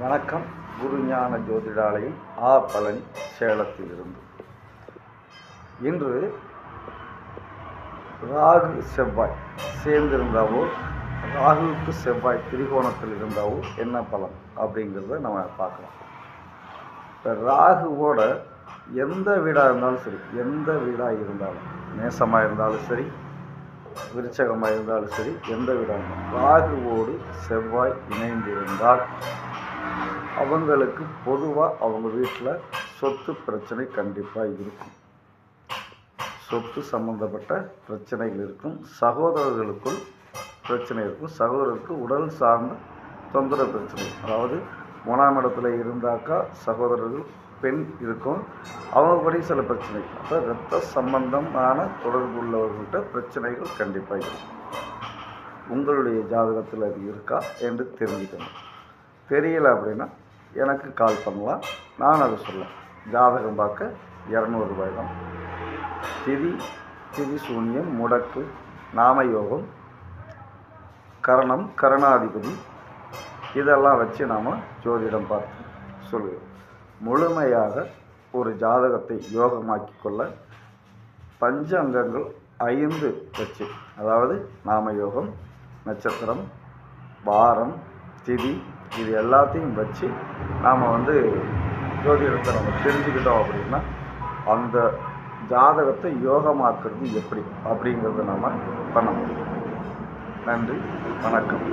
வணக்கம். குருஞான ஜோதிடாலயம் பழனி சேலத்திலிருந்து. இன்று ராகு செவ்வாய் சேர்ந்திருந்தாவோ, ராகுவுக்கு செவ்வாய் திரிகோணத்தில் இருந்தாவோ என்ன பலன் அப்படிங்கிறத நம்ம பார்க்கலாம். இப்போ ராகுவோட எந்த வீடாக இருந்தாலும் சரி, எந்த வீடாக இருந்தாலும், நேசமாக இருந்தாலும் சரி, விருச்சகமாக இருந்தாலும் சரி, எந்த வீடாக இருந்தாலும் ராகுவோடு செவ்வாய் இணைந்திருந்தால் அவங்களுக்கு பொதுவாக அவங்க வீட்டில் சொத்து பிரச்சனை கண்டிப்பாக இருக்கும். சொத்து சம்பந்தப்பட்ட பிரச்சனைகள் இருக்கும். சகோதரர்களுக்குள் பிரச்சனை இருக்கும். சகோதரருக்கு உடல் சார்ந்த தொந்தரவு பிரச்சனை, அதாவது 3ஆம் இடத்துல இருந்தாக்கா சகோதரர்கள் பெண் இருக்கும், அவங்கபடி சில பிரச்சனை. அப்போ இரத்த சம்பந்தமான தொடர்பு உள்ளவர்கள்ட்ட பிரச்சனைகள் கண்டிப்பாக இருக்கும். உங்களுடைய ஜாதகத்தில் அது இருக்கா என்று தெரிஞ்சுக்கணும். தெரியலை அப்படின்னா எனக்கு கால் பண்ணலாம், நான் அதை சொல்லலாம். ஜாதகம் பார்க்க 200 ரூபாய் தான். திதி சூன்யம், முடக்கு, நாமயோகம், கரணம், கரணாதிபதி, இதெல்லாம் வச்சு நாம் ஜோதிடம் பார்த்து சொல்லுவோம். முழுமையாக ஒரு ஜாதகத்தை யோகமாக்கி கொள்ள பஞ்சாங்கங்கள் 5 வச்சு, அதாவது நாமயோகம், நட்சத்திரம், வாரம், திதி, இது எல்லாத்தையும் வச்சு நாம் ஜோதிடத்தை நம்ம தெரிஞ்சுக்கிட்டோம் அப்படின்னா அந்த ஜாதகத்தை யோகமாக்குறது எப்படி அப்படிங்கிறத நாம் பண்ண முடியும். நன்றி, வணக்கம்.